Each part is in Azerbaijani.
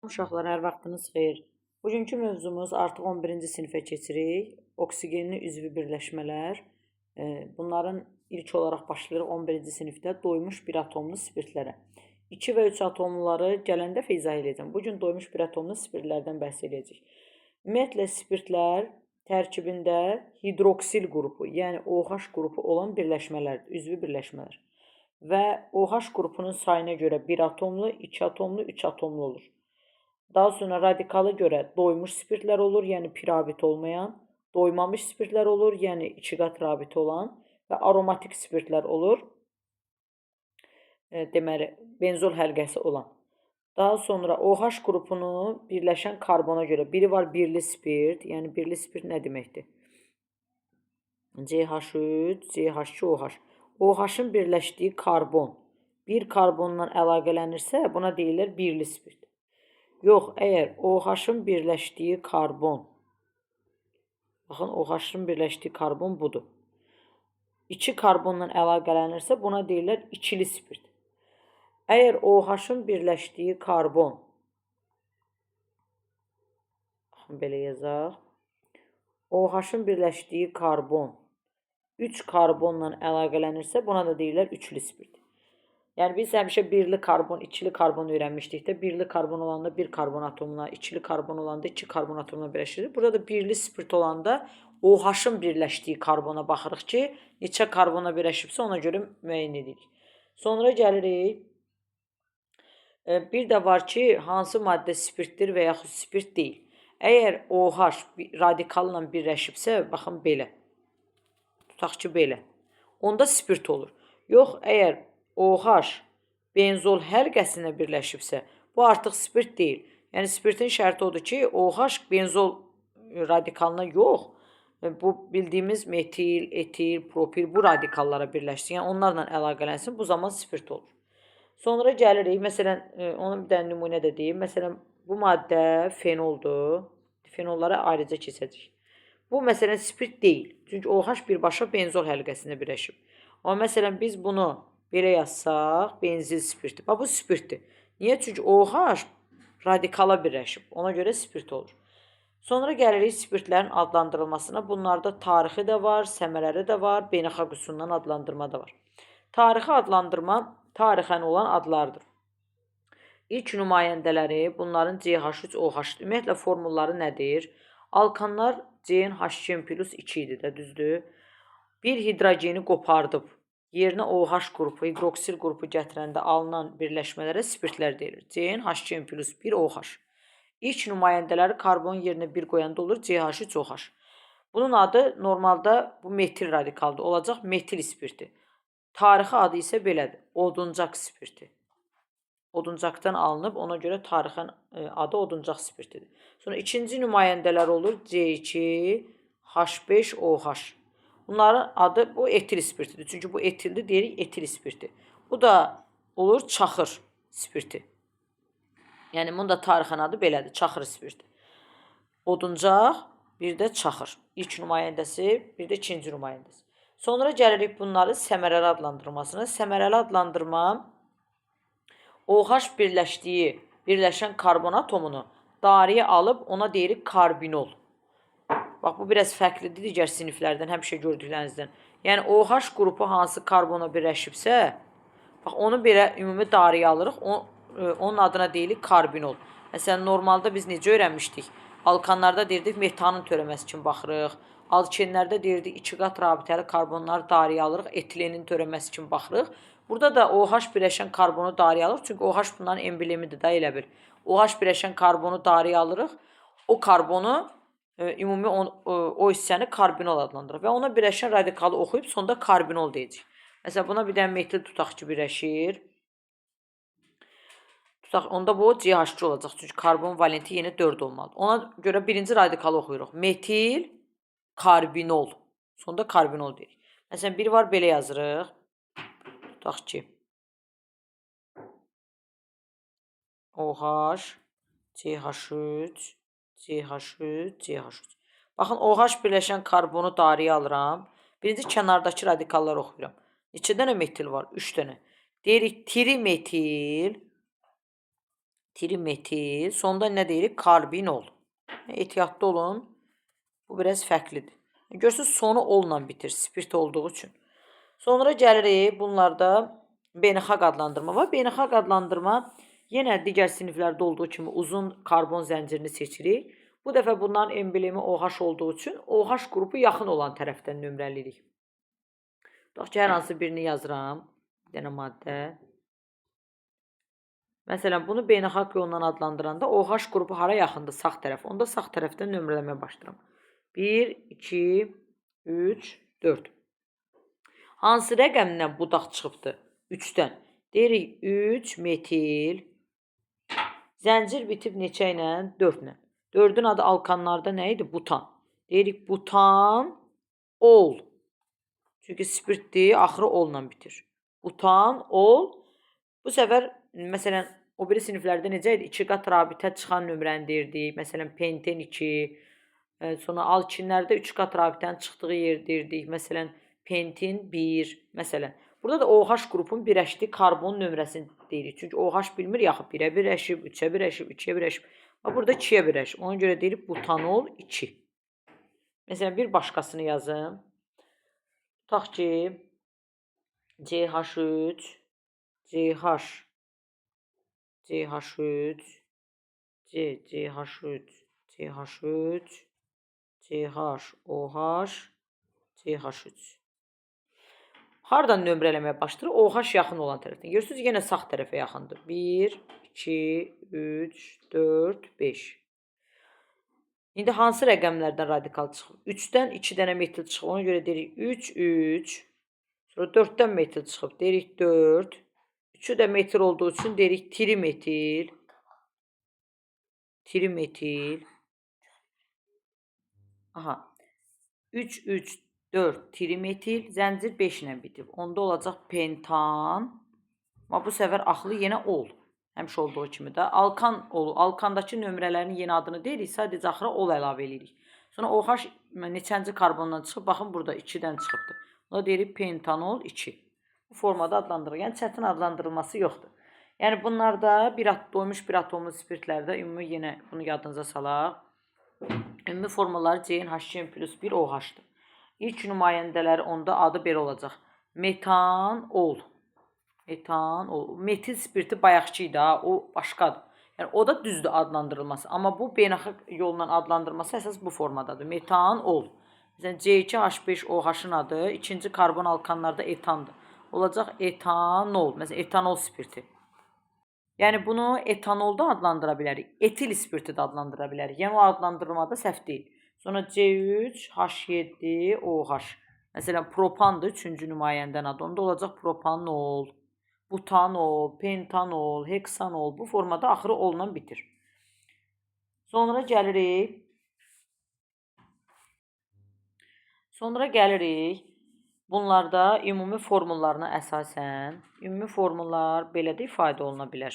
Uşaqlar, hər vaxtınız xeyir. Bugünkü mövzumuz artıq 11-ci sinifə keçirik. Oksigenli üzvü birləşmələr. Bunların ilk olaraq başlayırıq 11-ci sinifdə doymuş bir atomlu spirtlərə. 2 və 3 atomluları gələn dəfə izah edəcəm. Bugün doymuş bir atomlu spirtlərdən bəhs edəcəyik. Ümumiyyətlə, spirtlər tərkibində hidroksil qrupu, yəni OH qrupu olan birləşmələrdir, üzvü birləşmələr. Və OH qrupunun sayına görə 1 atomlu, 2 atomlu, 3 atomlu olur. Daha sonra radikala görə doymuş spirtlər olur, yəni pirabit olmayan, doymamış spirtlər olur, yəni 2 qat rabiti olan və aromatik spirtlər olur, deməli, benzol həlqəsi olan. Daha sonra OH qrupunu birləşən karbona görə, biri var birli spirt, yəni birli spirt nə deməkdir? CH3, CH2OH. OH-ın birləşdiyi karbon bir karbonla əlaqələnirsə, buna deyilir birli spirt. Yox, əgər OH-ın birləşdiyi karbon, baxın, OH-ın birləşdiyi karbon budur. 2 karbonla əlaqələnirsə, buna deyirlər ikili spirt. Əgər OH-ın birləşdiyi karbon, baxın, belə yazaq, OH-ın birləşdiyi karbon 3 karbonla əlaqələnirsə, buna da deyirlər üçlü spirt. Yəni, biz həmişə birli karbon, ikili karbon öyrənmişdik də, birli karbon olanda 1 karbon atomuna, ikili karbon olanda 2 karbon atomuna birləşirik. Burada da birli spirt olanda OH-ın birləşdiyi karbona baxırıq ki, neçə karbona birləşibsə ona görə müəyyən edirik. Sonra gəlirik, bir də var ki, hansı maddə spirtdir və yaxud spirt deyil. Əgər OH radikalla birləşibsə, baxın, belə, tutaq ki, belə, onda spirt olur. Yox, əgər OH benzol həlqəsinə birləşibsə, bu artıq spirt deyil. Yəni, spirtin şərti odur ki, OH benzol radikalına yox, bu bildiyimiz metil, etil, propil bu radikallara birləşsin, yəni onlarla əlaqələnsin, bu zaman spirt olur. Sonra gəlirik, məsələn, onun bir dənə nümunə də deyim. Məsələn, bu maddə fenoldur. Fenollara ayrıca keçəcək. Bu, məsələn, spirt deyil. Çünki OH birbaşa benzol həlqəsinə birləşib. Amma, məsələn, biz bunu belə yazsaq, benzil spirti. Bax, bu spirtdir. Niyə? Çünki OH radikala birləşib. Ona görə spirt olur. Sonra gəlirik spirtlərin adlandırılmasına. Bunlarda tarixi də var, səmərəli də var, beynəlxalq üsulundan adlandırma da var. Tarixi adlandırma tarixən olan adlardır. İlk nümayəndələri bunların CH3OH-dır. Ümumiyyətlə, formulları nədir? Alkanlar CnH2+2 idi də, düzdür? Bir hidrogeni qopardıb, yerinə OH qrupu, hidroksil qrupu gətirəndə alınan birləşmələrə spirtlər deyilir. CnH2+1OH. İlk nümayəndələri karbon yerinə 1 qoyanda olur CH3OH. Bunun adı normalda bu metil radikaldır. Olacaq metil spirti. Tarixi adı isə belədir. Oduncaq spirti. Oduncaqdan alınıb, ona görə tarixən adı oduncaq spirtidir. Sonra ikinci nümayəndələr olur C2H5OH. Bunların adı, bu etil spirtidir. Çünki bu etildir, deyirik etil spirti. Bu da olur çaxır spirti. Yəni, bunun da tarixən adı belədir, çaxır spirti. Oduncaq, bir də çaxır. İlk nümayəndəsi, bir də ikinci nümayəndəsi. Sonra gəlirik bunları səmərəli adlandırmasına. Səmərəli adlandırma OH birləşən karbon atomunu dariyə alıb ona deyirik karbinol. Bax, bu biraz fərqlidir digər siniflərdən, həmişə gördüklərinizdən. Yəni, OH qrupu hansı karbona birləşibsə, bax, onu belə ümumi dariyə alırıq, onun adına deyilik karbinol. Məsələn, normalda biz necə öyrənmişdik? Alkanlarda deyirdik, metanın törəməsi kimi baxırıq. Alkenlərdə deyirdik, 2 qat rabitəli karbonları dariyə alırıq, etilenin törəməsi kimi baxırıq. Burada da OH birləşən karbonu dariyə alırıq, çünki OH bunların emblemidir da, elə bil. OH birləşən karbonu dariyə alırıq, o karbonu, ümumi o hissəni karbinol adlandırır və ona birləşən radikalı oxuyub sonda karbinol deyəcək. Məsələn, buna bir dənə metil tutaq ki, birləşir. Tutaq, onda bu CH2 olacaq, çünki karbon valenti yenə 4 olmalıdır. Ona görə birinci radikalı oxuyuruq. Metil, karbinol. Sonda karbinol deyirik. Məsələn, biri var, belə yazırıq. Tutaq ki, OH, CH3, CH3, CH3. Baxın, OH birləşən karbonu dariyə alıram. Birinci kənardakı radikalları oxuyuram. Neçə dənə metil var? 3 dənə. Deyirik, trimetil. Trimetil. Sonda nə deyirik? Karbinol. Ehtiyatlı olun. Bu biraz fərqlidir. Görürsünüz, sonu olla bitir, spirt olduğu üçün. Sonra gəlirik bunlarda beynəlxalq adlandırma var. Beynəlxalq adlandırma yenə digər siniflərdə olduğu kimi uzun karbon zəncirini seçirik. Bu dəfə bunların emblemi OH olduğu üçün OH qrupu yaxın olan tərəfdən nömrələyirik. Tutaq ki, hər hansı birini yazıram. Bir dənə maddə. Məsələn, bunu beynəlxalq yolla adlandıranda OH qrupu hara yaxındır? Sağ tərəf. Onda sağ tərəfdən nömrələməyə başlayıram. 1, 2, 3, 4. Hansı rəqəmdən budaq çıxıbdır? 3-dən. Deyirik 3 metil. Zəncir bitib neçə ilə? 4 ilə. 4-ün adı alkanlarda nə idi? Butan. Deyirik butan ol. Çünki spirtdir, axırı olla bitir. Butan ol. Bu səfər, məsələn, o biri siniflərdə necə idi? 2 qat rabitə çıxan nömrəni deyirdik. Məsələn, penten 2. Sonra alkinlərdə 3 qat rabitənin çıxdığı yer deyirdik. Məsələn, pentin 1. Məsələn, burada da OH qrupun birləşdiyi karbon nömrəsini deyirik. Çünki OH bilmir, yaxı 1-ə birləşib, 3-ə birləşib, 2-ə birləşib. Burada 2-yə birləşib. Ona görə deyirik butanol 2. Məsələn, bir başqasını yazım. Tutaq ki, CH3, CH, CH3, CH3, CH3, CH, OH, CH3. Hardan nömrələməyə başlayır? OH yaxın olan tərəfdən. Görürsünüz, yenə sağ tərəfə yaxındır. 1, 2, 3, 4, 5. İndi hansı rəqəmlərdən radikal çıxıb? 3-dən 2 dənə metil çıxıb. Ona görə deyirik 3, 3. Sonra 4-dən metil çıxıb. Deyirik 4. 3-ü də metil olduğu üçün deyirik trimetil. Trimetil. Aha. 3, 3, 4 trimetil. Zəncir 5 ilə bitib. Onda olacaq pentan. Amma bu səfər axlı yenə ol. Həmişə olduğu kimi də. Alkan olur. Alkandakı nömrələrin yeni adını deyirik. Sadəcə axıra ol əlavə edirik. Sonra OH neçənci karbondan çıxıb? Baxın, burada 2-dən çıxıbdır. Ona deyirik pentanol 2. Bu formada adlandırılır. Yəni, çətin adlandırılması yoxdur. Yəni, bunlarda doymuş bir atomlu spirtlərdə ümumi yenə bunu yadınıza salaq. Ümumi formaları CnH2 plus 1 OH-dır. İlk nümayəndələri onda adı belə olacaq. Metanol. Metanol. Metil spirti bayaqçı idi, o başqadır. Yəni, o da düzdür adlandırılması. Amma bu beynəlxalq yolla adlandırılması əsas bu formadadır. Metanol. Məsələn, C2H5OH-ın adı ikinci karbon alkanlarda etandır. Olacaq etanol. Məsələn, etanol spirti. Yəni, bunu etanolda adlandıra bilərik. Etil spirti də adlandıra bilərik. Yəni, o adlandırılmada səhv deyil. Sonra C3H7OH. Məsələn, propandır, üçüncü nümayəndən adı. Onda olacaq propanol, butanol, pentanol, heksanol. Bu formada axırı olla bitir. Sonra gəlirik. Bunlarda ümumi formullarına əsasən, ümumi formullar belə də ifadə oluna bilər.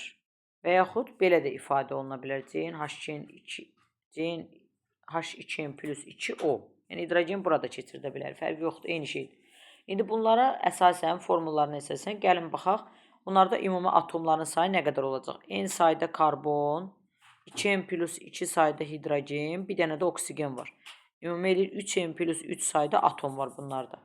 Və yaxud belə də ifadə oluna bilər. CnH2 plus 2O. Yəni, hidrogen burada keçirilə bilər. Fərqi yoxdur, eyni şeydir. İndi bunlara əsasən, formullarına əsasən, gəlin baxaq. Bunlarda ümumi atomların sayı nə qədər olacaq? N sayda karbon, 2N plus 2 sayda hidrogen, bir dənə də oksigen var. Ümumi eləyir 3N plus 3 sayda atom var bunlarda.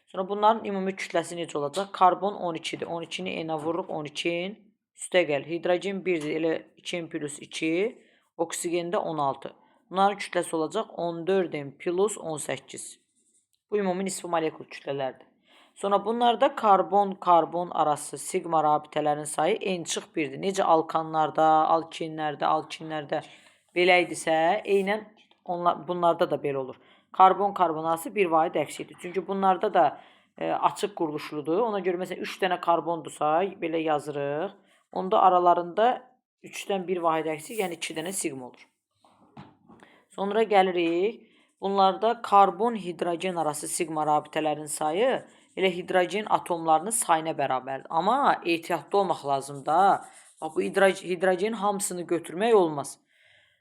Sonra bunların ümumi kütləsi necə olacaq? Karbon 12-dir. 12-ni N-ə vururuq, 12-in üstə gəl. Hidrogen 1-dir, elə 2N plus 2, oksigen də 16. Bunların kütləsi olacaq 14N plus 18. Bu ümumi nisbi molekul kütlələrdir. Sonra bunlarda karbon-karbon arası sigma rabitələrin sayı N-1-dir. Necə alkanlarda, alkinlərdə belə idisə, eynən bunlarda da belə olur. Karbon-karbon arası bir vahid əksidir. Çünki bunlarda da açıq quruluşludur. Ona görə məsələn 3 dənə karbondursa, belə yazırıq. Onda aralarında 3-dən 1 vahid əksik, yəni 2 dənə sigma olur. Sonra gəlirik. Bunlarda karbon-hidrogen arası sigma rabitələrin sayı elə hidrogen atomlarının sayına bərabərdir. Amma ehtiyatlı olmaq lazımdır. Bu hidrogenin hamısını götürmək olmaz.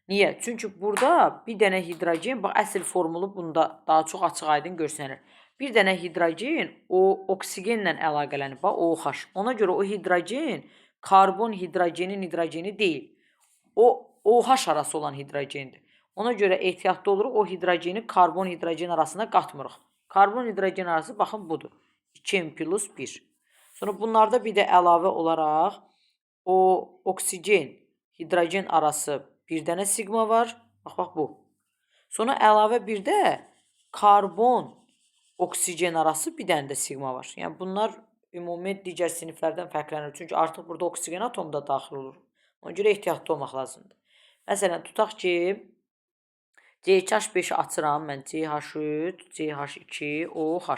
Niyə? Çünki burada bir dənə hidrogen, bax, əsl formulu bunda daha çox açıq-aydın görsənir. Bir dənə hidrogen o oksigenlə əlaqələnib, bax, OH. Ona görə o hidrogen karbon hidrogenin hidrogeni deyil. o OH arası olan hidrogendir. Ona görə ehtiyatlı oluruq, o hidrogeni karbon hidrogen arasına qatmırıq. Karbon hidrogen arası baxın budur. 2N plus 1. Sonra bunlarda bir də əlavə olaraq o oksigen hidrogen arası bir dənə sigma var. Bax bu. Sonra əlavə bir də karbon oksigen arası bir dənə də sigma var. Yəni bunlar ümumi digər siniflərdən fərqlənir. Çünki artıq burada oksigen atomu da daxil olur. Ona görə ehtiyatlı olmaq lazımdır. Məsələn, tutaq ki, CH5-i açıram mən. CH3, CH2, OH.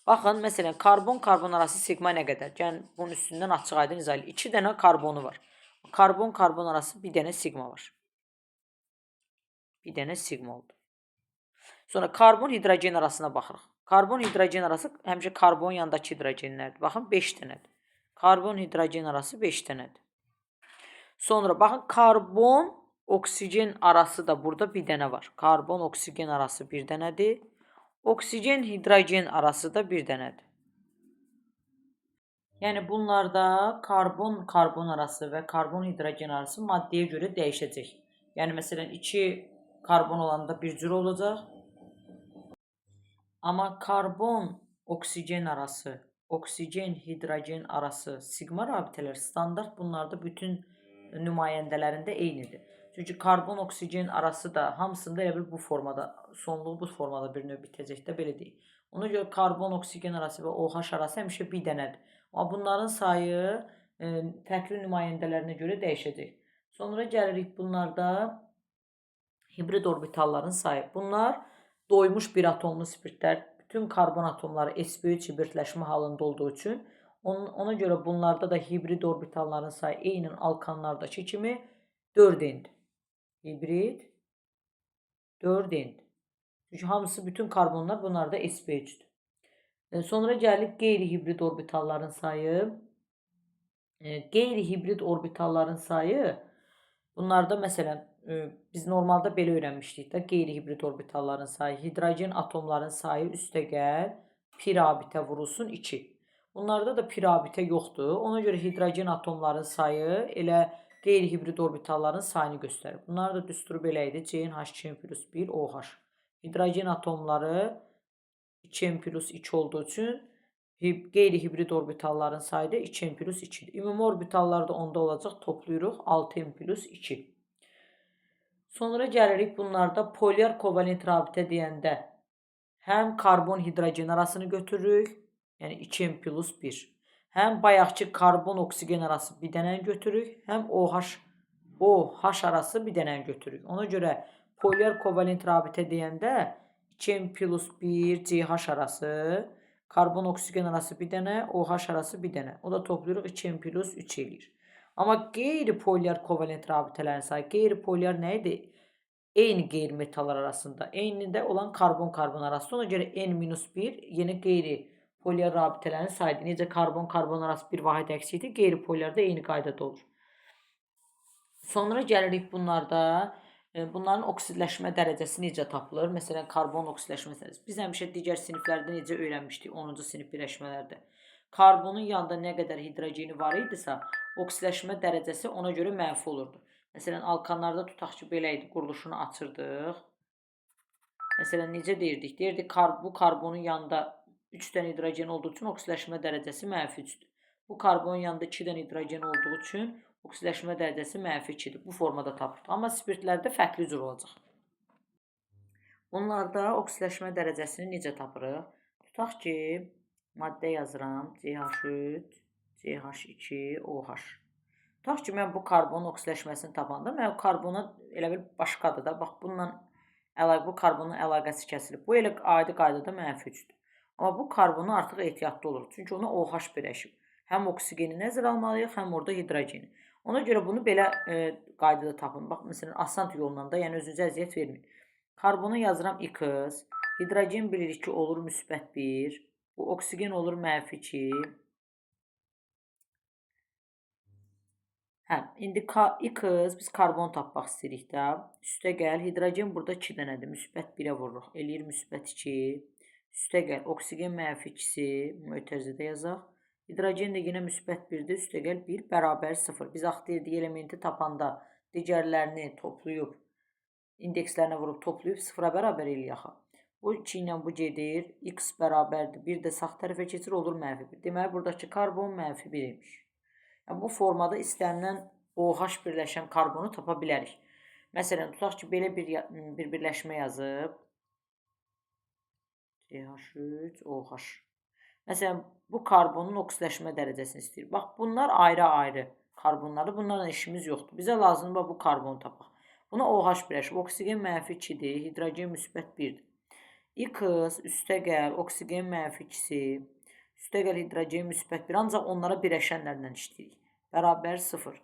Baxın, məsələn, karbon arası sigma nə qədər? Gəlin, bunun üstündən açıq aydın izah edin. 2 dənə karbonu var. Karbon arası bir dənə sigma var. Bir dənə sigma oldu. Sonra karbon hidrogen arasına baxırıq. Karbon hidrogen arası həmişə karbonun yanındakı hidrogenlərdir. Baxın, 5 dənədir. Karbon hidrogen arası 5 dənədir. Sonra baxın, karbon oksigen arası da burada bir dənə var. Karbon oksigen arası bir dənədir. Oksigen hidrogen arası da bir dənədir. Yəni bunlarda karbon arası və karbon hidrogen arası maddəyə görə dəyişəcək. Yəni məsələn 2 karbon olanda bir cür olacaq. Amma karbon oksigen arası, oksigen hidrogen arası sigma rabitələr standart bunlarda bütün nümayəndələrində eynidir. Çünki karbon oksigen arası da hamısında elə bil bu formada, sonluğu bu formada bir növ bitəcək də belə deyil. Ona görə karbon oksigen arası və OH arası həmişə bir dənədir. Amma bunların sayı fərqli nümayəndələrinə görə dəyişəcək. Sonra gəlirik bunlarda hibrid orbitalların sayı. Bunlar doymuş bir atomlu spirtlər. Bütün karbon atomları sp3 hibridləşmə halında olduğu üçün ona görə bunlarda da hibrid orbitalların sayı eynən alkanlardakı kimi 4N'dir. Hibrid 4N'dir. Çünki hamısı bütün karbonlar bunlarda sp3'dür. Sonra gəlib qeyri-hibrid orbitalların sayı. Qeyri-hibrid orbitalların sayı bunlarda məsələn biz normalda belə öyrənmişdik də qeyri-hibrid orbitalların sayı. Hidrogen atomların sayı üstəgəl pi rabitə vurulsun 2. Bunlarda da pi rabitə yoxdur. Ona görə hidrogen atomların sayı elə qeyri-hibrid orbitalların sayını göstərir. Bunlar da düsturu belə idi. CnH2n plus 1 OH. Hidrogen atomları 2n plus 2 olduğu üçün qeyri-hibrid orbitalların sayı da 2n plus 2'dir. Ümumi orbitallarda onda olacaq. Toplayırıq 6n plus 2. Sonra gəlirik bunlarda polyar kovalent rabitə deyəndə həm karbon hidrogen arasını götürürük. Yəni 2n plus 1. Həm bayaqki karbon oksigen arası bir dənə götürürük. Həm OH arası bir dənə götürürük. Ona görə polyar kovalent rabitə deyəndə 2n plus 1 CH arası, karbon oksigen arası bir dənə, OH arası bir dənə. O da toplayırıq 2n plus 3 eləyir. Amma qeyri-polyar kovalent rabitələrin sayı, qeyri-polyar nə idi? Eyni qeyri-metallar arasında, eynində olan karbon arası. Ona görə N-1 yeni qeyri-polyar rabitələrin sayıdır. Necə karbon arası bir vahid əksidir, qeyri-polyarda eyni qaydada olur. Sonra gəlirik bunlarda, bunların oksidləşmə dərəcəsi necə tapılır? Məsələn, karbon oksidləşmə dərəcəsi. Biz həmişə digər siniflərdə necə öyrənmişdik 10-cu sinif birləşmələrdə. Karbonun yanında nə qədər hidrogeni var idisə, oksidləşmə dərəcəsi ona görə mənfi olurdu. Məsələn, alkanlarda tutaq ki, belə idi, quruluşunu açırdıq. Məsələn, necə deyirdik? Deyirdik, bu karbonun yanında 3 dənə hidrogen olduğu üçün oksidləşmə dərəcəsi mənfi 3'dür. Bu karbonun yanında 2 dənə hidrogen olduğu üçün oksidləşmə dərəcəsi mənfi 2'dir. Bu formada tapılır. Amma spirtlərdə fərqli cür olacaq. Bunlarda oksidləşmə dərəcəsini necə tapırıq? Tutaq ki, maddə yazıram. CH3, CH2, OH. Tutaq ki, mən bu karbonun oksidləşməsini tapanda, mən karbona elə bil başqadır da. Bax, bu karbonun əlaqəsi kəsilib. Bu elə adi qaydada mənfi 3'dür. Amma bu karbonu artıq ehtiyatlı olur. Çünki ona OH birləşib. Həm oksigeni nəzərə almalıyıq, həm orada hidrogeni. Ona görə bunu belə qaydada tapın. Bax, məsələn, asant yolla da, yəni özünüzə əziyyət verməyin. Karbona yazıram X, hidrogen bilirik ki, olur müsbət 1, bu oksigen olur mənfi 2. İndi X biz karbon tapmaq istəyirik də. Üstə gəl, hidrogen burada 2 dənədir, müsbət 1'ə vururuq. Eləyir müsbət 2. Üstə gəl, oksigen mənfi 2'si, mötərizədə yazaq. Hidrogen də yenə müsbət 1'dir, üstə gəl 1 bərabər 0. Biz axı deyirdik elementi tapanda digərlərini toplayıb, indekslərinə vurub toplayıb sıfıra bərabər eləyək. Bu 2 ilə bu gedir. X bərabərdir. 1 də sağ tərəfə keçir, olur -1. Deməli, buradakı karbon -1 imiş. Yəni, bu formada istənilən OH birləşən karbonu tapa bilərik. Məsələn, tutaq ki, belə bir birləşmə yazıb. CH3OH. Məsələn, bu karbonun oksidləşmə dərəcəsini istəyir. Bax, bunlar ayrı-ayrı karbonlardır. Bunlarla işimiz yoxdur. Bizə lazımdır bu karbonu tapaq. Buna OH birləşib. Oksigen -2-dir, hidrogen -1-dir. X üstəgəl oksigen -2-si, üstəgəl hidrogen -1, ancaq onlara birləşənlərlə işləyirik. Bərabər 0.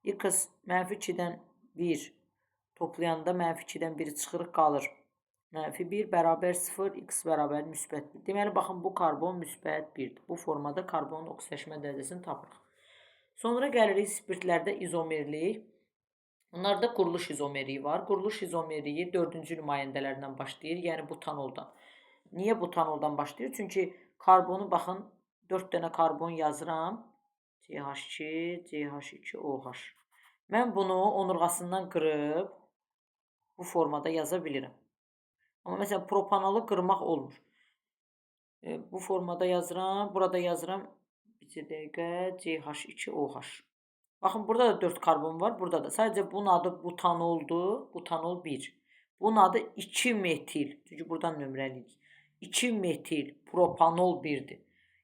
X -2-dən 1 toplayanda -2-dən 1 çıxırıq, qalır. -1 bərabər 0, x bərabər -1. Deməli, baxın, bu karbon -1-dir. Bu formada karbonun oksidləşmə dərəcəsini tapırıq. Sonra gəlirik spirtlərdə izomerlik. Bunlarda quruluş izomerliyi var. Quruluş izomerliyi 4-cü nümayəndələrindən başlayır, yəni butanoldan. Niyə butanoldan başlayır? Çünki karbonu, baxın, 4 dənə karbon yazıram. CH2, CH2OH. Mən bunu onurğasından qırıb bu formada yaza bilirəm. Amma məsələn, propanolu qırmaq olmur. Bu formada yazıram, burada yazıram. Bir dəqiqə, CH2OH. Baxın, burada da 4 karbon var, burada da. Sadəcə bunun adı butanoldur, butanol 1. Bunun adı 2 metil, çünki buradan nömrəliyirik. 2 metil propanol 1-dir.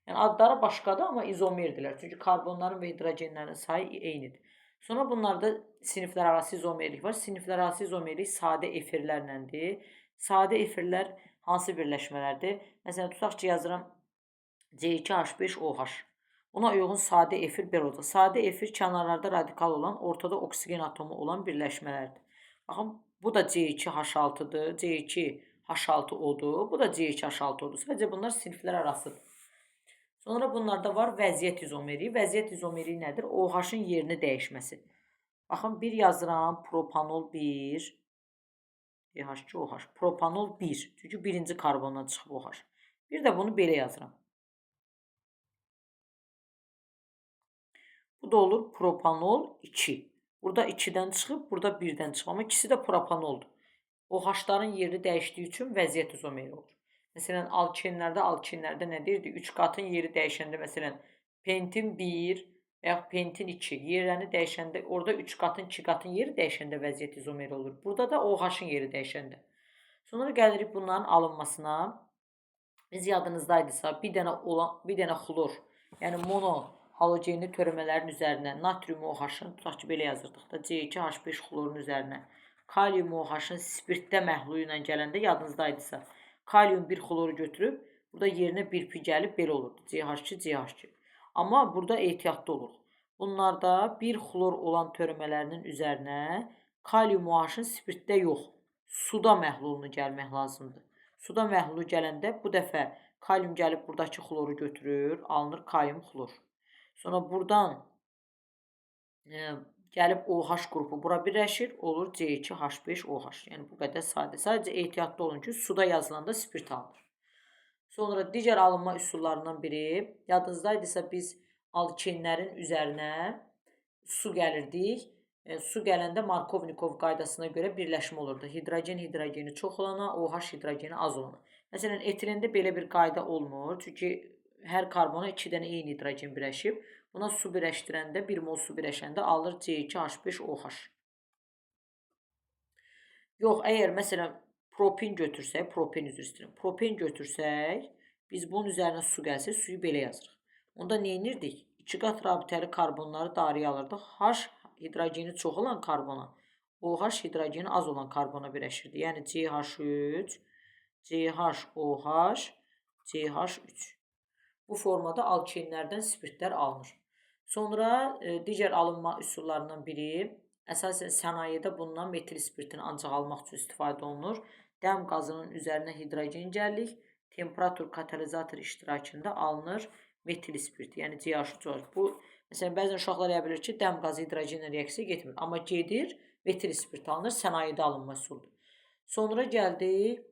Yəni, adları başqadır, amma izomerdirlər. Çünki karbonların və hidrogenlərin sayı eynidir. Sonra bunlarda siniflər arası izomerlik var. Siniflər arası izomerlik sadə efirlərləndir. Sadə efirlər hansı birləşmələrdir? Məsələn, tutaq ki, yazıram C2H5OH. Buna uyğun sadə efir belə olacaq. Sadə efir kənarlarda radikal olan, ortada oksigen atomu olan birləşmələrdir. Baxın, bu da C2H6-dır. C2H6O-dur. Bu da C2H6O-dur. Sadəcə bunlar siniflər arasıdır. Sonra bunlarda var vəziyyət izomeriyi. Vəziyyət izomeriyi nədir? OH-ın yerini dəyişməsi. Baxın, bir yazıram, propanol 1. CH2OH. Propanol 1. Çünki birinci karbondan çıxıb OH. Bir də bunu belə yazıram. Bu da olur propanol 2. Burada 2-dən çıxıb, burada 1-dən çıxıb. Amma ikisi də propanoldur. OH-ların yerini dəyişdiyi üçün vəziyyət izomeri olur. Məsələn, alkenlərdə nə deyirdi? 3 qatın yeri dəyişəndə, məsələn, pentin 1 və yaxud pentin 2 yerlərini dəyişəndə, orada 3 qatın, 2 qatın yeri dəyişəndə vəziyyət izomeri olur. Burada da OH-ın yeri dəyişəndə. Sonra gəlirik bunların alınmasına. Biz yadınızdaydısa, bir dənə xlor, yəni mono halogenli törəmələrin üzərinə natrium OH-ın, tutaq ki, belə yazırdıq da, C2H5 xlorun üzərinə kalium OH-ın spirtdə məhlulu ilə gələndə yadınızdaydısa, kalium 1 xloru götürüb, burada yerinə bir pi gəlib belə olurdu, CH2, CH2. Amma burada ehtiyatlı oluruq. Bunlarda 1 xlor olan törəmələrinin üzərinə kalium OH-ın spirtdə yox, suda məhlulunu gəlmək lazımdır. Suda məhlulu gələndə bu dəfə kalium gəlib buradakı xloru götürür, alınır kalium xlor. Sonra buradan gəlib OH qrupu bura birləşir, olur C2H5OH. Yəni, bu qədər sadə. Sadəcə ehtiyatlı olun ki, suda yazılanda spirt alınır. Sonra digər alınma üsullarından biri, yadınızdaydısa biz alkenlərin üzərinə su gəlirdik. Su gələndə Markovnikov qaydasına görə birləşmə olurdu. Hidrogen hidrogeni çox olana, OH hidrogeni az olana. Məsələn, etilendə belə bir qayda olmur. Çünki hər karbona 2 dənə eyni hidrogen birləşib. Buna su birləşdirəndə, 1 mol su birləşəndə alır C2H5OH. Yox, əgər məsələn propen götürsək, propen götürsək, biz bunun üzərinə su gəlsə, suyu belə yazırıq. Onda nə edirdik? 2 qat rabitəli karbonları darıya alırdıq. H hidrogeni çox olan karbona, OH hidrogeni az olan karbona birləşirdi. Yəni CH3, CHOH, CH3. Bu formada alkenlərdən spirtlər alınır. Sonra digər alınma üsullarından biri, əsasən sənayedə bundan metil spirtini ancaq almaq üçün istifadə olunur. Dəm qazının üzərinə hidrogen gəlirik, temperatur katalizator iştirakında alınır metil spirti, yəni CH3OH. Bu, məsələn, bəzən uşaqlar deyə bilir ki, dəm qazı hidrogenlə reaksiya getmir. Amma gedir, metil spirti alınır, sənayedə alınma üsuludur. Sonra gəldik,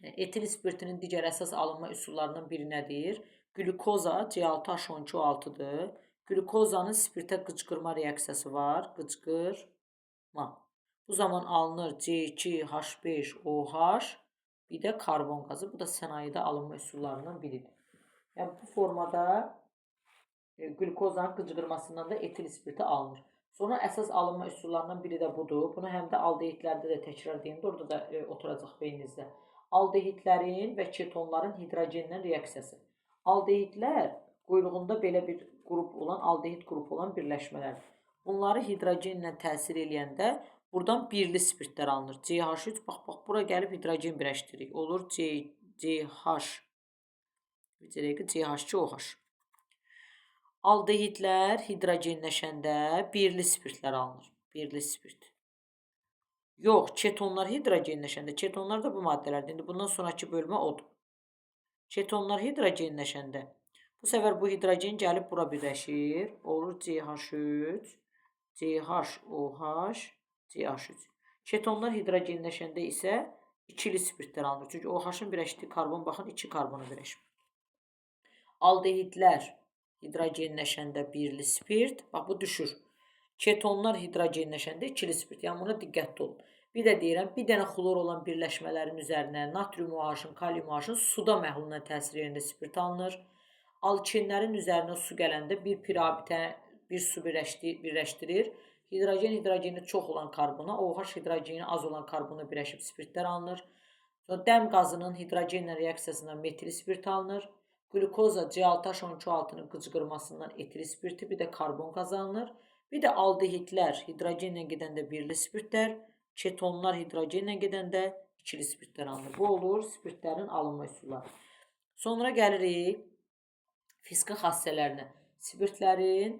etil spirtinin digər əsas alınma üsullarından biri nədir? Glukoza C6H12O6-dır. Glukozanın spirtə qıcqırma reaksiyası var. Qıcqır Bu zaman alınır C2H5OH, bir də karbon qazı. Bu da sənayedə alınma üsullarından biridir. Yəni bu formada qlükozanın qıcıqırmasından da etil spirti alınır. Sonra əsas alınma üsullarından biri də budur. Bunu həm də aldehidlərdə də təkrar deyim, orada da oturacaq beyninizdə. Aldehidlərin və ketonların hidrogenlə reaksiyası. Aldehidlər quyruğunda belə bir qrup olan, aldehid qrupu olan birləşmələrdir. Bunları hidrogenlə təsir eləyəndə buradan birli spirtlər alınır. CH3, bax, bura gəlib hidrogen birləşdiririk. Olur CH2OH. Aldehidlər hidrogenləşəndə birli spirtlər alınır. Birli spirt. Yox, ketonlar hidrogenləşəndə, ketonlar da bu maddələrdir. İndi bundan sonraki bölmə odur. Ketonlar hidrogenləşəndə, bu səfər bu hidrogen gəlib bura birləşir. Olur CH3, CHOH, CH3. Ketonlar hidrogenləşəndə isə ikili spirtlər alınır. Çünki OH-ın birləşdiyi karbon, baxın, 2 karbonu birləşir. Aldehidlər hidrogenləşəndə birli spirt, bax bu düşür. Ketonlar hidrogenləşəndə ikili spirt. Yəni buna diqqətli olun. Bir də deyirəm, bir dənə xlor olan birləşmələrin üzərinə natrium OH-ın, kalium OH-ın suda məhluluna təsir edəndə spirt alınır. Alkinlərin üzərinə su gələndə bir pirabitə bir su birləşdirir. Hidrogeni çox olan karbona, OH hidrogeni az olan karbona birləşib spirtlər alınır. Sonra dəm qazının hidrogenlə reaksiyasından metil spirt alınır. Glukoza C6H12O6-nın qıcıqırmasından etil spirti, bir də karbon qazanılır. Bir də aldehidlər hidrogenlə gedəndə birli spirtlər, ketonlar hidrogenlə gedəndə ikili spirtlər alınır. Bu olur spirtlərin alınma üsulları. Sonra gəlirik fiziki xassələrinə. Spirtlərin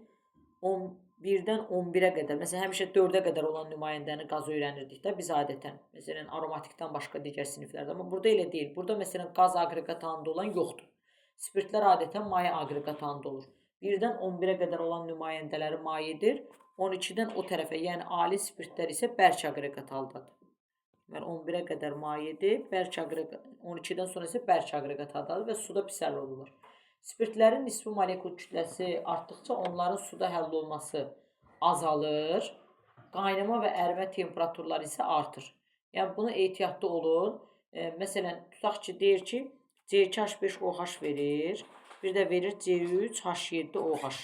1-dən 11-ə qədər, məsələn, həmişə 4-ə qədər olan nümayəndəni qaz öyrənirdik də biz adətən. Məsələn, aromatikdən başqa digər siniflərdə. Amma burada elə deyil. Burada məsələn, qaz aqreqat halında olan yoxdur. Spirtlər adətən maye aqreqat halında olur. 1-dən 11-ə qədər olan nümayəndələri mayedir. 12-dən o tərəfə, yəni ali spirtlər isə bərk aqreqat haldadır. Yəni 11-ə qədər mayedir, 12-dən sonra isə bərk aqreqat haldadır və suda pis həll olunur. Spirtlərin nisbi molekul kütləsi artdıqca onların suda həll olması azalır. Qaynama və ərimə temperaturları isə artır. Yəni bunu ehtiyatlı olun. Məsələn, tutaq ki, deyir ki, C2H5OH verir. Bir də verir C3H7OH.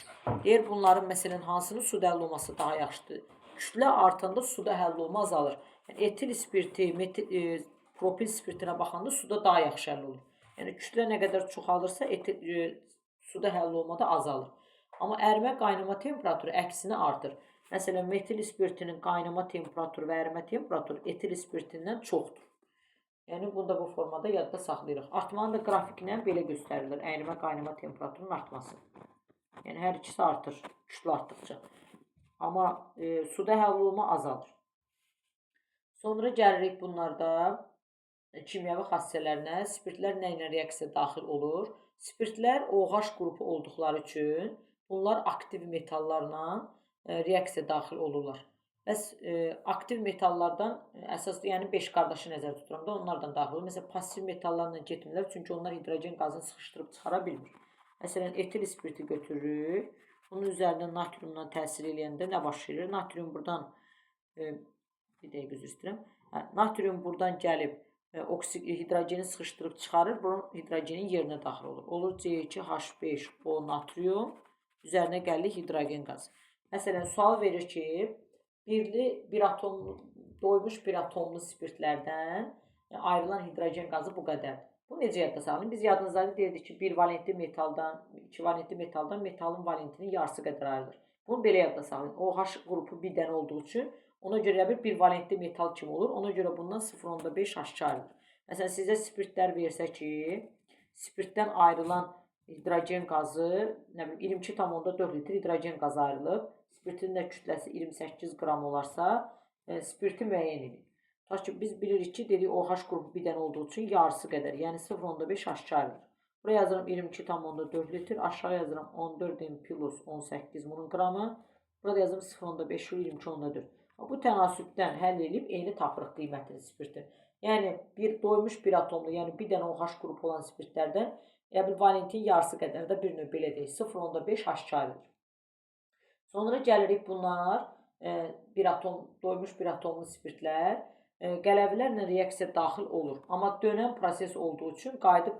Deyir bunların məsələn hansının suda həll olması daha yaxşıdır? Kütlə artanda suda həll olma azalır. Yəni etil spirti, propil spirtinə baxanda suda daha yaxşı həll olur. Yəni kütlə nə qədər çoxalırsa suda həll olma da azalır. Amma ərimə qaynama temperaturu əksinə artır. Məsələn, metil spirtinin qaynama temperaturu və ərimə temperaturu etil spirtindən çoxdur. Yəni bunu da bu formada yadda saxlayırıq. Artmanı da qrafiklə belə göstərilir. Ərimə qaynama temperaturunun artması. Yəni hər ikisi artır kütlə artdıqca. Amma suda həll olma azalır. Sonra gəlirik bunlarda kimyəvi xassələrinə. Spirtlər nə ilə reaksiya daxil olur? Spirtlər OH qrupu olduqları üçün bunlar aktiv metallarla reaksiya daxil olurlar. Bəs aktiv metallardan əsas, yəni 5 qardaşı nəzərdə tuturam da onlardan daxil olur. Məsələn, pasiv metallarla getmirlər, çünki onlar hidrogen qazını sıxışdırıb çıxara bilmir. Məsələn, etil spirti götürürük. Bunun üzərinə natriumdan təsir eləyəndə nə baş verir? Natrium buradan, bir dəqiqə üzr istəyirəm. Natrium buradan gəlib hidrogeni sıxışdırıb çıxarır, bunun hidrogenin yerinə daxil olur. Olur C2H5O natrium, üzərinə gəlir hidrogen qazı. Məsələn, sual verir ki, doymuş bir atomlu spirtlərdən ayrılan hidrogen qazı bu qədərdir. Bu necə yadda saxlayın? Biz yadınızda deyirdik ki, 2 valentli metaldan metalın valentinin yarısı qədər ayrılır. Bunu belə yadda saxlayın. OH qrupu bir dənə olduğu üçün ona görə bir valentli metal kimi olur. Ona görə bundan 0.5 aşağı ayrılır. Məsələn, sizə spirtlər versə ki, spirtdən ayrılan hidrogen qazı 22,4 litr hidrogen qazı ayrılıb. Spirtin də kütləsi 28 qram olarsa, spirti müəyyən edin. Tutaq ki, biz bilirik ki, dedik OH qrupu bir dənə olduğu üçün yarısı qədər, yəni 0.5 aşağı ayrılır. Buraya yazıram 22,4 litr, aşağı yazıram 14 plus 18 bunun qramı. Burada yazıram 0.5 22,4. Bu tənasübdən həll edib eyni tapırıq qiymətini spirtin. Yəni doymuş bir atomlu, yəni bir dənə OH qrupu olan spirtlərdən valentin yarısı qədər də bir növ belə deyil, 0.5 aşağı ayrılır. Sonra gəlirik bunlar bir atom, doymuş bir atomlu spirtlər qələvələrlə reaksiya daxil olur. Amma dönən proses olduğu üçün qayıdıb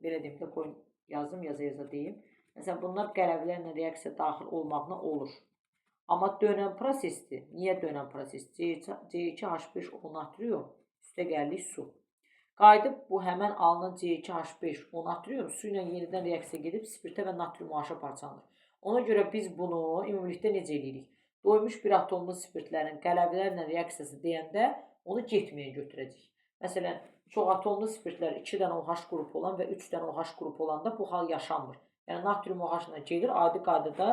belə deyim də qoyun yazdım, yaza deyim. Məsələn, bunlar qələvələrlə reaksiya daxil olmaqla olur. Amma dönən prosesdir. Niyə dönən proses? C2H5O natrium üstə gəlirik su. Qayıdıb bu həmən alınan C2H5O natrium su ilə yenidən reaksiya gedib spirtə və natrium OH-a parçalanır. Ona görə biz bunu ümumilikdə necə edirik? Doymuş bir atomlu spirtlərin qələvələrlə reaksiyası deyəndə onu getməyə götürəcəyik. Məsələn, çox atomlu spirtlər 2 dənə OH qrupu olan və 3 dənə OH qrupu olanda bu hal yaşanmır. Yəni natrium OH ilə gedir, adi qaydada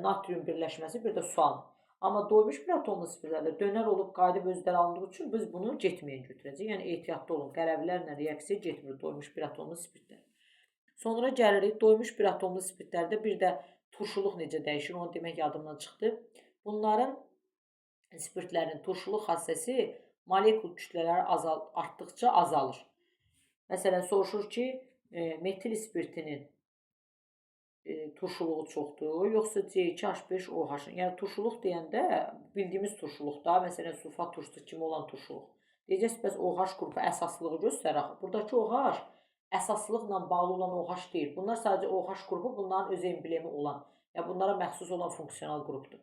natrium birləşməsi bir də su alınır. Amma doymuş bir atomlu spirtlərdə dönər olub qayıdıb özləri alındığı üçün biz bunu getməyə götürəcəyik. Yəni ehtiyatlı olun, qələvələrlə reaksiya getmir doymuş bir atomlu spirtlər. Sonra gəlirik doymuş bir atomlu spirtlərdə bir də turşuluq necə dəyişir, onu demək yadımdan çıxdı. Bunların spirtlərin turşuluq xassəsi molekul kütlələri artdıqca azalır. Məsələn, soruşur ki, metil spirtinin turşuluğu çoxdur, yoxsa C2H5OH-ın. Yəni turşuluq deyəndə bildiyimiz turşuluqda, məsələn, sulfat turşusu kimi olan turşuluq. Deyəcəksiniz, bəs OH qrupu əsaslığı göstərir. Buradakı OH əsaslıqla bağlı olan OH deyil. Bunlar sadəcə OH qrupu, bunların öz emblemi olan, yəni bunlara məxsus olan funksional qrupdur.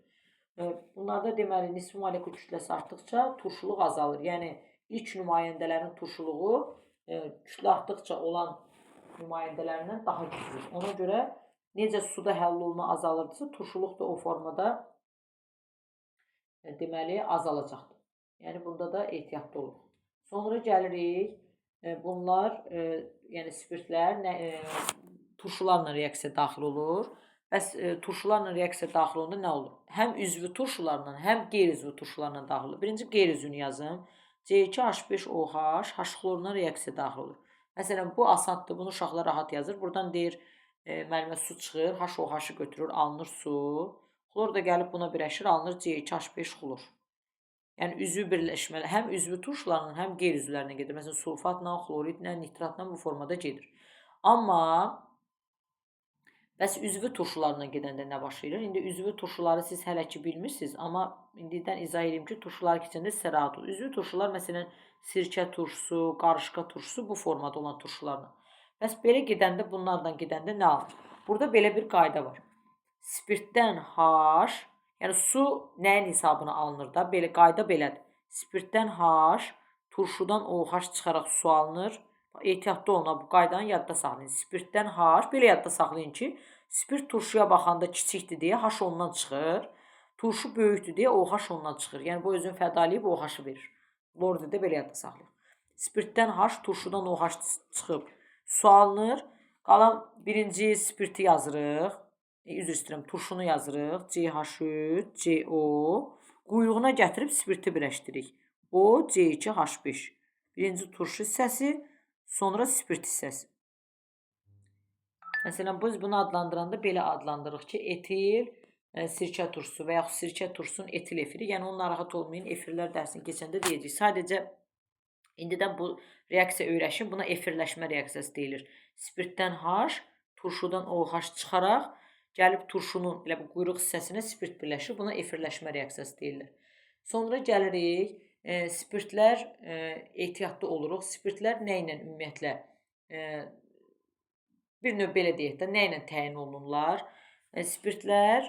Bunlarda deməli nisbi molekul kütləsi artdıqca turşuluq azalır. Yəni ilk nümayəndələrin turşuluğu kütlə artdıqca olan nümayəndələrindən daha kiçilir. Ona görə necə suda həll olma azalırdısa, turşuluq da o formada deməli azalacaqdır. Yəni bunda da ehtiyatlı olun. Sonra gəlirik, bunlar, yəni spirtlər turşularla reaksiya daxil olur. Bəs turşularla reaksiya daxil olanda nə olur? Həm üzvü turşularla, həm qeyri-üzvü turşularla daxil olur. Birinci qeyri-üzvünü yazım. C2H5OH H-xlorla reaksiya daxil olur. Məsələn, bu asaddır, bunu uşaqlar rahat yazır. Buradan deyir, müəllimə su çıxır, HOH-ı götürür, alınır su. Xlor da gəlib buna birləşir, alınır C2H5 xlor. Yəni üzvü birləşməli, həm üzvü turşularla, həm qeyri-üzvlərinə gedir. Məsələn, sulfatla, xloridlə, nitratla bu formada gedir. Amma bəs üzvü turşularla gedəndə nə baş verir? İndi üzvü turşuları siz hələ ki bilmirsiniz, amma indidən izah edeyim ki, turşuları keçəndə sizə rahat olur. Üzvü turşular, məsələn, sirkə turşusu, qarışqa turşusu bu formada olan turşularla. Bəs belə gedəndə, bunlarla gedəndə nə alır? Burada belə bir qayda var. Spirtdən H, yəni su nəyin hesabına alınır da? Belə qayda belədir. Spirtdən H, turşudan OH çıxaraq su alınır. Ehtiyatlı olun, bu qaydanı yadda saxlayın. Spirtdən H, belə yadda saxlayın ki, spirt turşuya baxanda kiçikdir deyə H ondan çıxır. Turşu böyükdür deyə OH ondan çıxır. Yəni bu özünü fəda eləyib OH-ı verir. Lordi də belə yadda saxlayın. Spirtdən H, turşudan OH çıxıb su alınır. Qalan birinci spirti yazırıq. Üzr istəyirəm, turşunu yazırıq. CH3, CO. Quyruğuna gətirib spirti birləşdiririk. O, C2H5. Birinci turşu hissəsi, sonra spirt hissəsi. Məsələn, biz bunu adlandıranda belə adlandırırıq ki, etil sirkə turşusu və yaxud sirkə turşusunun etil efiri. Yəni, onu narahat olmayın, efirlər dərsini keçəndə deyəcək. Sadəcə, indidən bu reaksiya öyrəşin, buna efirləşmə reaksiyası deyilir. Spirtdən H, turşudan OH çıxaraq, gəlib turşunun elə bu quyruq hissəsinə spirt birləşir. Buna efirləşmə reaksiyası deyirlər. Sonra gəlirik, spirtlər ehtiyatlı oluruq. Spirtlər nə ilə ümumiyyətlə, bir növ belə deyək də, nə ilə təyin olunurlar? Spirtlər,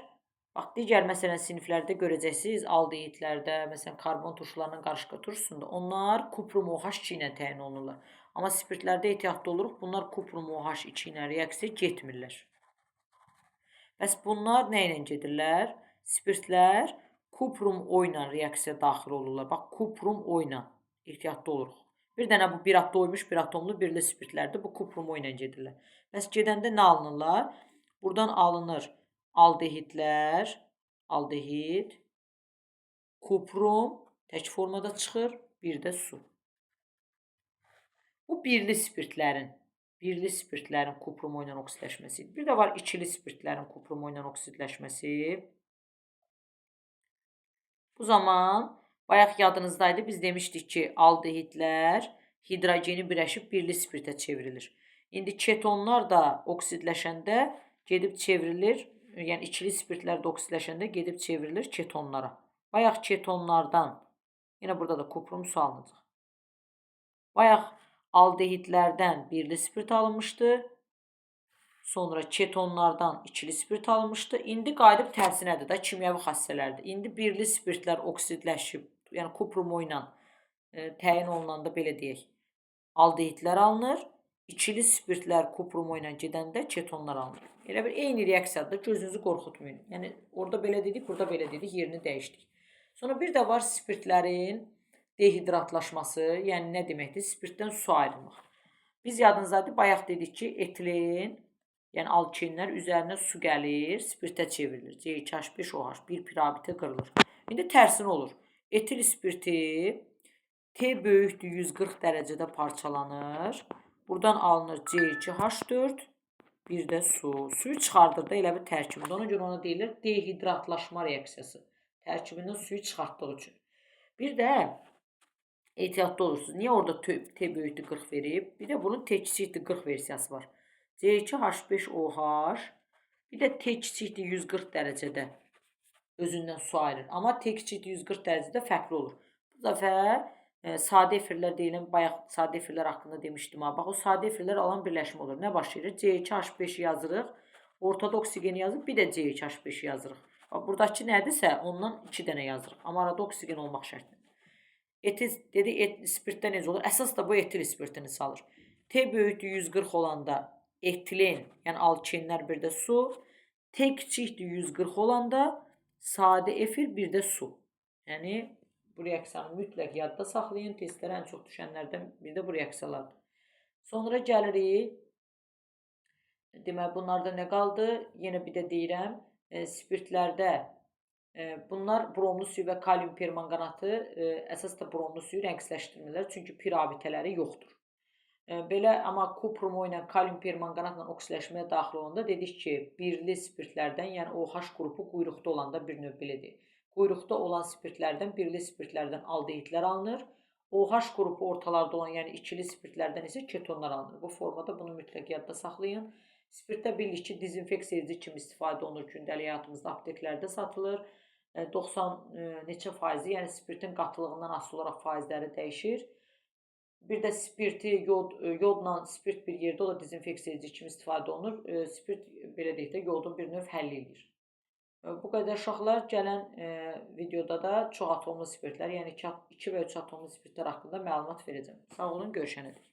bax, digər məsələn siniflərdə görəcəksiniz, aldehidlərdə, məsələn, karbon turşularının qarışqa turşusunda, onlar kuprum OH2 ilə təyin olunurlar. Amma spirtlərdə ehtiyatlı oluruq, bunlar kuprum OH2 ilə reaksiya getmirlər. Bəs bunlar nə ilə gedirlər? Spirtlər kuprum O ilə reaksiya daxil olurlar. Bax, kuprum O ilə ehtiyatlı oluruq. Bir dənə bu doymuş bir atomlu birli spirtlərdir. Bu kuprum O ilə gedirlər. Bəs gedəndə nə alınırlar? Buradan alınır aldehidlər, aldehid, kuprum tək formada çıxır, bir də su. Bu birli spirtlərin kuprum O ilə oksidləşməsi. Bir də var ikili spirtlərin kuprum O ilə oksidləşməsi. Bu zaman bayaq yadınızdaydı, biz demişdik ki, aldehidlər hidrogeni birləşib birli spirtə çevrilir. İndi ketonlar da oksidləşəndə gedib çevrilir, yəni ikili spirtlər də oksidləşəndə gedib çevrilir ketonlara. Bayaq ketonlardan, yine burada da kuprum su alınacaq. Bayaq aldehidlərdən birli spirt alınmışdı. Sonra ketonlardan ikili spirt alınmışdı. İndi qayıdıb tərsinədir də, kimyəvi xassələrdir. İndi birli spirtlər oksidləşib, yəni kuprumu ilə təyin olunanda belə deyək, aldehidlər alınır. İkili spirtlər kuprumu ilə gedəndə ketonlar alınır. Elə bir eyni reaksiyadır, gözünüzü qorxutmayın. Yəni orada belə dedik, burada belə dedik, yerini dəyişdik. Sonra bir də var spirtlərin dehidratlaşması, yəni nə deməkdir? Spirtdən su ayrılmaq. Biz yadınızdadır, bayaq dedik ki, etilen, yəni alkenlər üzərinə su gəlir, spirtə çevrilir. C2H5OH bir pirabitə qırılır. İndi tərsinə olur. Etil spirti T böyükdür 140 dərəcədə parçalanır. Buradan alınır C2H4, bir də su. Suyu çıxardır da elə bir tərkibində. Ona görə ona deyilir dehidratlaşma reaksiyası. Tərkibindən suyu çıxartdığı üçün. Bir də ehtiyatlı olursunuz. Niyə orada T böyükdür 40 verib? Bir də bunun T kiçikdir 40 versiyası var. C2H5OH, bir də T kiçikdir 140 dərəcədə özündən su ayırır. Amma T kiçikdir 140 dərəcədə fərqli olur. Bu dəfə sadə efirlər deyilən, bayaq sadə efirlər haqqında demişdim. Bax, o sadə efirlər alan birləşmə olur. Nə baş verir? C2H5 yazırıq, ortada oksigeni yazıb, bir də C2H5 yazırıq. Bax, buradakı nədirsə, ondan 2 dənə yazırıq. Amma arada oksigen olmaq şərtlə. Etil, spirtdə necə olur? Əsas da bu etil spirtini salır. T böyükdür 140 olanda etilen, yəni alkenlər, bir də su. T kiçikdir 140 olanda sadə efir, bir də su. Yəni bu reaksiyanı mütləq yadda saxlayın. Testlərə ən çox düşənlərdən biri də bu reaksiyalardır. Sonra gəlirik. Deməli, bunlarda nə qaldı? Yenə bir də deyirəm, spirtlərdə bunlar bromlu suyu və kalium permanganatı əsas da bromlu suyu rəngsləşdirmirlər, çünki pirabitələri yoxdur. Belə, amma kuprumu ilə kalium permanganatla oksidləşməyə daxil olanda dedik ki, birli spirtlərdən, yəni OH qrupu quyruqda olanda bir növ belədir. Quyruqda olan spirtlərdən, birli spirtlərdən aldehidlər alınır. OH qrupu ortalarda olan, yəni ikili spirtlərdən isə ketonlar alınır. Bu formada bunu mütləq yadda saxlayın. Spirtdə bilirik ki, dezinfeksiya edici kimi istifadə olunur, gündəlik həyatımızda apteklərdə satılır. 90 neçə faizi, yəni spirtin qatılığından asılı olaraq faizləri dəyişir. Bir də spirti, yodla spirt bir yerdə, o da dezinfeksiya edici kimi istifadə olunur. Spirt, belə deyək də, yodun bir növ həll edir. Bu qədər uşaqlar, gələn videoda da çox atomlu spirtlər, yəni 2 və 3 atomlu spirtlər haqqında məlumat verəcəm. Sağ olun, görüşənədək.